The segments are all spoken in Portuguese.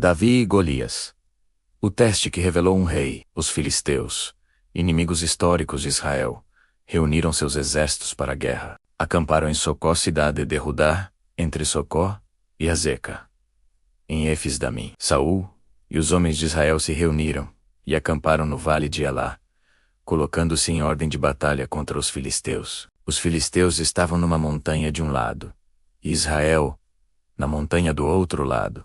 Davi e Golias. O teste que revelou um rei. Os filisteus, inimigos históricos de Israel, reuniram seus exércitos para a guerra. Acamparam em Socó, cidade de Rudá, entre Socó e Azeca. Em Efes-Damim, Saul e os homens de Israel se reuniram e acamparam no vale de Elá, colocando-se em ordem de batalha contra os filisteus. Os filisteus estavam numa montanha de um lado, e Israel na montanha do outro lado,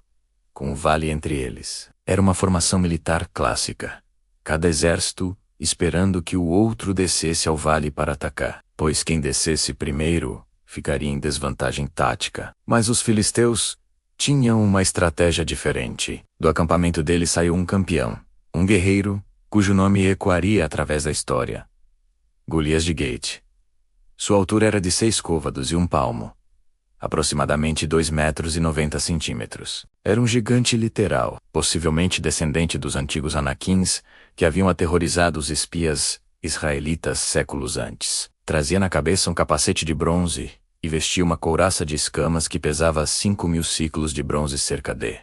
com o vale entre eles. Era uma formação militar clássica, cada exército esperando que o outro descesse ao vale para atacar, pois quem descesse primeiro ficaria em desvantagem tática. Mas os filisteus tinham uma estratégia diferente. Do acampamento deles saiu um campeão, um guerreiro, cujo nome ecoaria através da história: Golias de Gate. Sua altura era de 6 côvados e 1 palmo, aproximadamente 2,90 m. Era um gigante literal, possivelmente descendente dos antigos Anaquins que haviam aterrorizado os espias israelitas séculos antes. Trazia na cabeça um capacete de bronze e vestia uma couraça de escamas que pesava 5.000 ciclos de bronze, cerca de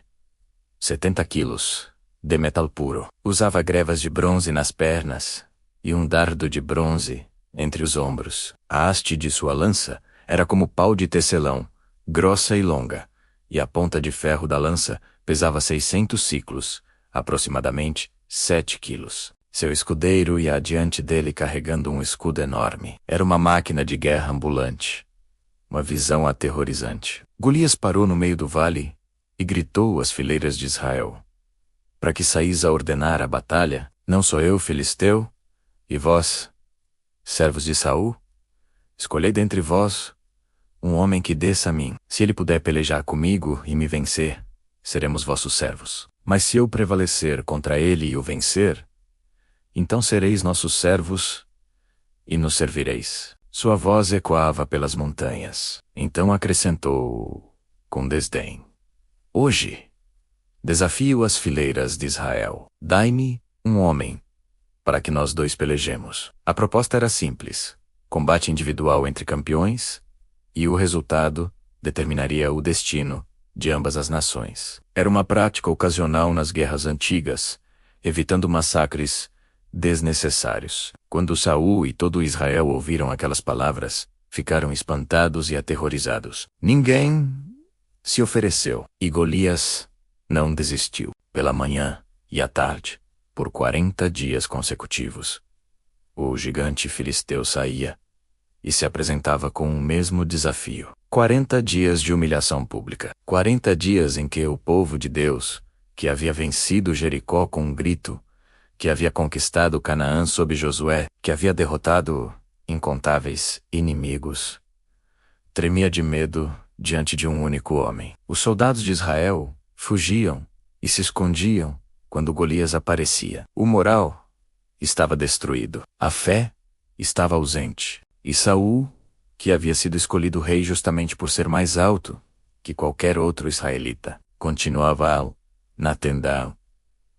70 quilos, de metal puro. Usava grevas de bronze nas pernas e um dardo de bronze entre os ombros. A haste de sua lança era como pau de tecelão, grossa e longa, e a ponta de ferro da lança pesava 600 ciclos, aproximadamente 7 quilos. Seu escudeiro ia adiante dele carregando um escudo enorme. Era uma máquina de guerra ambulante. Uma visão aterrorizante. Golias parou no meio do vale e gritou às fileiras de Israel: para que saís a ordenar a batalha? Não sou eu filisteu? E vós, servos de Saul? Escolhei dentre vós um homem que desça a mim. Se ele puder pelejar comigo e me vencer, seremos vossos servos. Mas se eu prevalecer contra ele e o vencer, então sereis nossos servos e nos servireis. Sua voz ecoava pelas montanhas. Então acrescentou com desdém: hoje desafio as fileiras de Israel. Dai-me um homem, para que nós dois pelejemos. A proposta era simples: combate individual entre campeões, e o resultado determinaria o destino de ambas as nações. Era uma prática ocasional nas guerras antigas, evitando massacres desnecessários. Quando Saul e todo Israel ouviram aquelas palavras, ficaram espantados e aterrorizados. Ninguém se ofereceu, e Golias não desistiu. Pela manhã e à tarde, por 40 dias consecutivos, o gigante filisteu saía e se apresentava com o mesmo desafio. 40 dias de humilhação pública. 40 dias em que o povo de Deus, que havia vencido Jericó com um grito, que havia conquistado Canaã sob Josué, que havia derrotado incontáveis inimigos, tremia de medo diante de um único homem. Os soldados de Israel fugiam e se escondiam quando Golias aparecia. O moral estava destruído. A fé estava ausente. E Saul, que havia sido escolhido rei justamente por ser mais alto que qualquer outro israelita, continuava na tenda,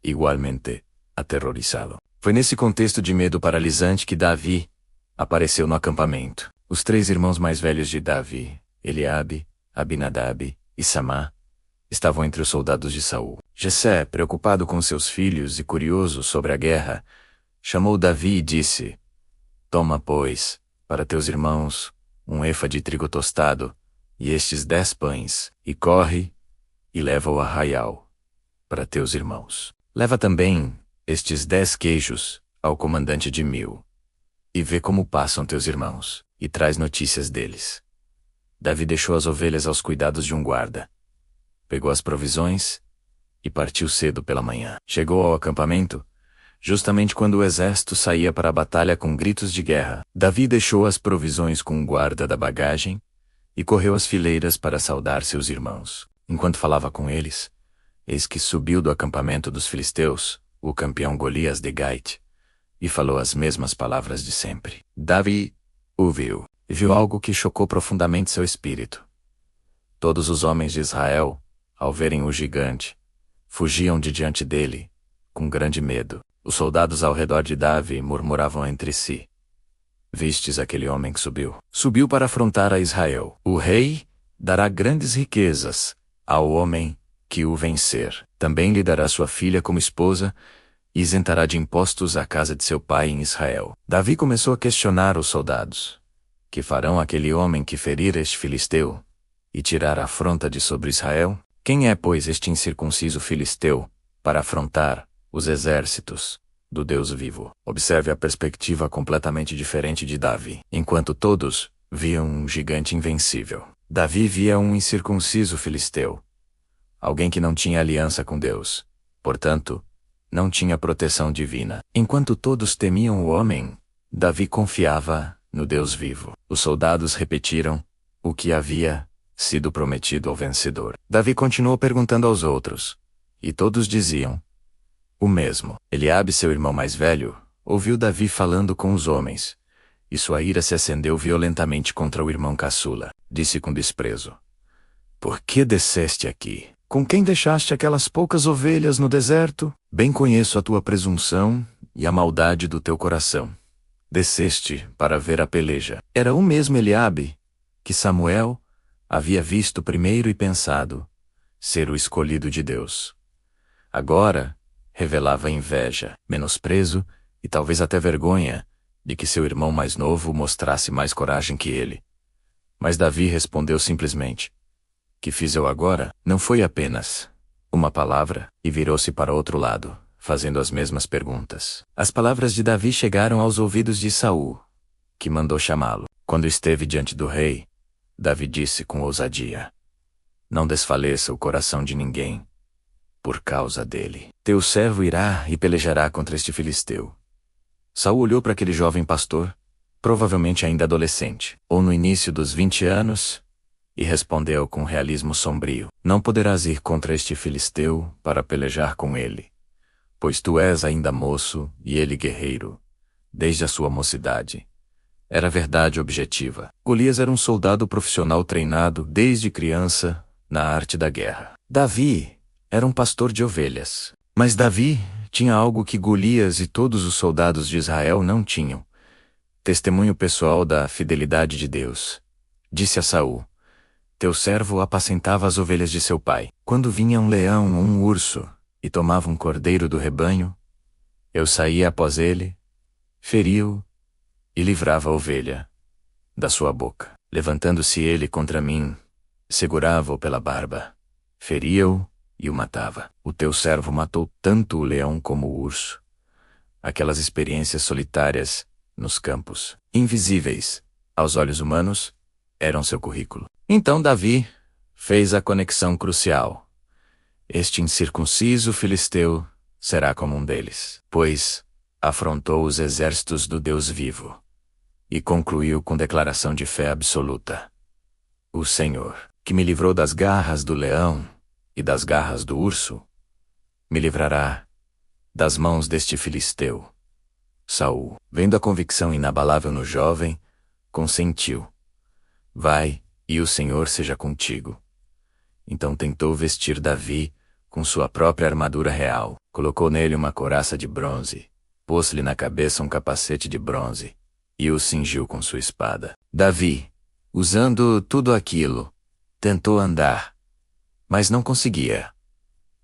igualmente aterrorizado. Foi nesse contexto de medo paralisante que Davi apareceu no acampamento. Os 3 irmãos mais velhos de Davi, Eliabe, Abinadab e Samá, estavam entre os soldados de Saul. Jessé, preocupado com seus filhos e curioso sobre a guerra, chamou Davi e disse: toma, pois, para teus irmãos um efa de trigo tostado e estes 10 pães, e corre e leva o arraial para teus irmãos. Leva também estes 10 queijos ao comandante de 1000, e vê como passam teus irmãos, e traz notícias deles. Davi deixou as ovelhas aos cuidados de um guarda, pegou as provisões e partiu cedo pela manhã. Chegou ao acampamento justamente quando o exército saía para a batalha com gritos de guerra. Davi deixou as provisões com o guarda da bagagem e correu às fileiras para saudar seus irmãos. Enquanto falava com eles, eis que subiu do acampamento dos filisteus o campeão Golias de Gate, e falou as mesmas palavras de sempre. Davi o viu, e viu algo que chocou profundamente seu espírito. Todos os homens de Israel, ao verem o gigante, fugiam de diante dele, com grande medo. Os soldados ao redor de Davi murmuravam entre si: vistes aquele homem que subiu? Subiu para afrontar a Israel. O rei dará grandes riquezas ao homem que o vencer. Também lhe dará sua filha como esposa, e isentará de impostos a casa de seu pai em Israel. Davi começou a questionar os soldados. Que farão aquele homem que ferir este filisteu, e tirar a afronta de sobre Israel? Quem é, pois, este incircunciso filisteu, para afrontar os exércitos do Deus vivo? Observe a perspectiva completamente diferente de Davi. Enquanto todos viam um gigante invencível, Davi via um incircunciso filisteu. Alguém que não tinha aliança com Deus. Portanto, não tinha proteção divina. Enquanto todos temiam o homem, Davi confiava no Deus vivo. Os soldados repetiram o que havia sido prometido ao vencedor. Davi continuou perguntando aos outros, e todos diziam o mesmo. Eliabe, seu irmão mais velho, ouviu Davi falando com os homens, e sua ira se acendeu violentamente contra o irmão caçula. Disse com desprezo: Por que desceste aqui? Com quem deixaste aquelas poucas ovelhas no deserto? Bem conheço a tua presunção e a maldade do teu coração. Desceste para ver a peleja. Era o mesmo Eliabe que Samuel havia visto primeiro e pensado ser o escolhido de Deus. Agora revelava inveja, menosprezo e talvez até vergonha de que seu irmão mais novo mostrasse mais coragem que ele. Mas Davi respondeu simplesmente: Que fiz eu agora? Não foi apenas uma palavra, e virou-se para outro lado, fazendo as mesmas perguntas. As palavras de Davi chegaram aos ouvidos de Saul, que mandou chamá-lo. Quando esteve diante do rei, Davi disse com ousadia: Não desfaleça o coração de ninguém por causa dele. Teu servo irá e pelejará contra este filisteu. Saul olhou para aquele jovem pastor, provavelmente ainda adolescente, ou no início dos 20 anos, e respondeu com realismo sombrio: Não poderás ir contra este filisteu para pelejar com ele, pois tu és ainda moço e ele guerreiro, desde a sua mocidade. Era verdade objetiva. Golias era um soldado profissional treinado desde criança na arte da guerra. Davi era um pastor de ovelhas. Mas Davi tinha algo que Golias e todos os soldados de Israel não tinham: testemunho pessoal da fidelidade de Deus. Disse a Saul: Teu servo apacentava as ovelhas de seu pai. Quando vinha um leão ou um urso e tomava um cordeiro do rebanho, eu saía após ele, feria-o e livrava a ovelha da sua boca. Levantando-se ele contra mim, segurava-o pela barba, feria-o e o matava. O teu servo matou tanto o leão como o urso. Aquelas experiências solitárias nos campos, invisíveis aos olhos humanos, eram seu currículo. Então Davi fez a conexão crucial: Este incircunciso filisteu será como um deles, pois afrontou os exércitos do Deus vivo. E concluiu com declaração de fé absoluta: O Senhor, que me livrou das garras do leão e das garras do urso, me livrará das mãos deste filisteu. Saul, vendo a convicção inabalável no jovem, consentiu: Vai, e o Senhor seja contigo. Então tentou vestir Davi com sua própria armadura real, colocou nele uma couraça de bronze, pôs-lhe na cabeça um capacete de bronze, e o cingiu com sua espada. Davi, usando tudo aquilo, tentou andar, mas não conseguia,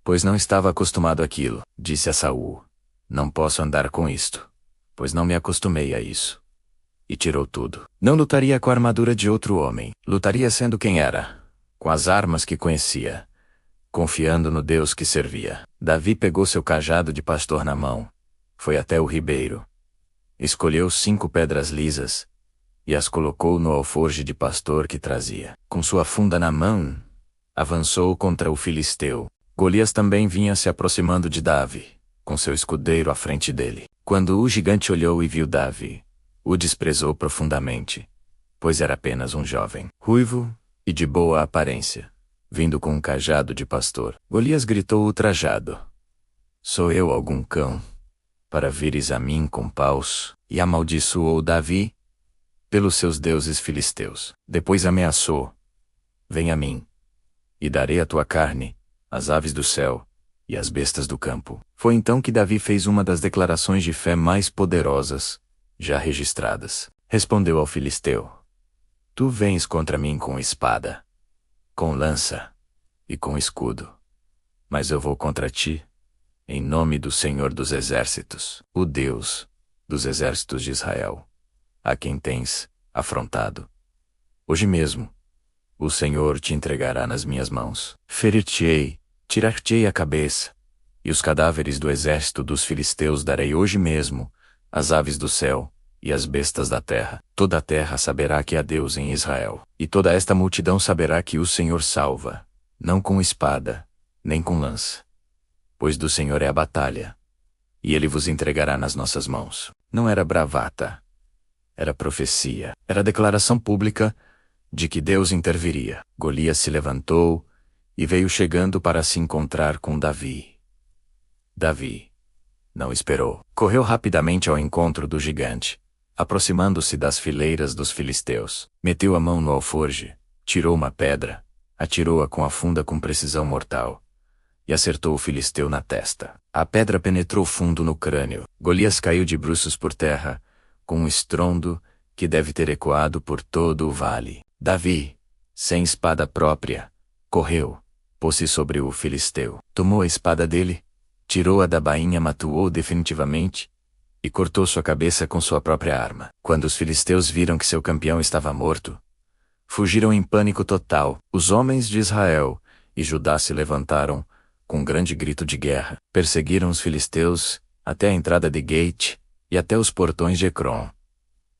pois não estava acostumado àquilo. Disse a Saul: Não posso andar com isto, pois não me acostumei a isso. E tirou tudo. Não lutaria com a armadura de outro homem. Lutaria sendo quem era, com as armas que conhecia, confiando no Deus que servia. Davi pegou seu cajado de pastor na mão, foi até o ribeiro, escolheu 5 pedras lisas e as colocou no alforje de pastor que trazia. Com sua funda na mão, avançou contra o filisteu. Golias também vinha se aproximando de Davi, com seu escudeiro à frente dele. Quando o gigante olhou e viu Davi, o desprezou profundamente, pois era apenas um jovem, ruivo e de boa aparência, vindo com um cajado de pastor. Golias gritou ultrajado: Sou eu algum cão, para vires a mim com paus? E amaldiçoou Davi pelos seus deuses filisteus. Depois ameaçou: Vem a mim, e darei a tua carne às aves do céu e às bestas do campo. Foi então que Davi fez uma das declarações de fé mais poderosas já registradas. Respondeu ao filisteu: Tu vens contra mim com espada, com lança e com escudo, Mas eu vou contra ti, em nome do Senhor dos Exércitos, o Deus dos exércitos de Israel, a quem tens afrontado. Hoje mesmo, o Senhor te entregará nas minhas mãos. Ferir-te-ei, tirar-te-ei a cabeça, e os cadáveres do exército dos filisteus darei hoje mesmo às aves do céu e às bestas da terra. Toda a terra saberá que há Deus em Israel, e toda esta multidão saberá que o Senhor salva, não com espada, nem com lança. Pois do Senhor é a batalha, e ele vos entregará nas nossas mãos. Não era bravata, era profecia, era declaração pública de que Deus interviria. Golias se levantou e veio chegando para se encontrar com Davi. Davi não esperou. Correu rapidamente ao encontro do gigante, aproximando-se das fileiras dos filisteus. Meteu a mão no alforje, tirou uma pedra, atirou-a com a funda com precisão mortal, e acertou o filisteu na testa. A pedra penetrou fundo no crânio. Golias caiu de bruços por terra, com um estrondo que deve ter ecoado por todo o vale. Davi, sem espada própria, correu, pôs-se sobre o filisteu, tomou a espada dele, tirou-a da bainha, matou-o definitivamente, e cortou sua cabeça com sua própria arma. Quando os filisteus viram que seu campeão estava morto, fugiram em pânico total. Os homens de Israel e Judá se levantaram, com um grande grito de guerra. Perseguiram os filisteus até a entrada de Gate e até os portões de Ecrom.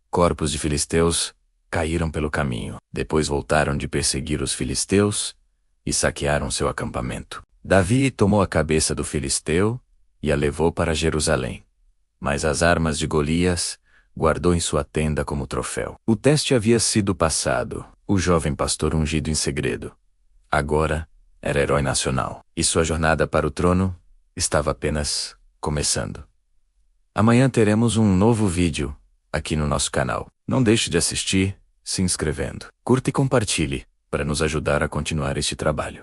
Corpos de filisteus caíram pelo caminho. Depois voltaram de perseguir os filisteus e saquearam seu acampamento. Davi tomou a cabeça do filisteu e a levou para Jerusalém. Mas as armas de Golias guardou em sua tenda como troféu. O teste havia sido passado. O jovem pastor ungido em segredo agora era herói nacional, e sua jornada para o trono estava apenas começando. Amanhã teremos um novo vídeo aqui no nosso canal. Não deixe de assistir, se inscrevendo. Curta e compartilhe, para nos ajudar a continuar este trabalho.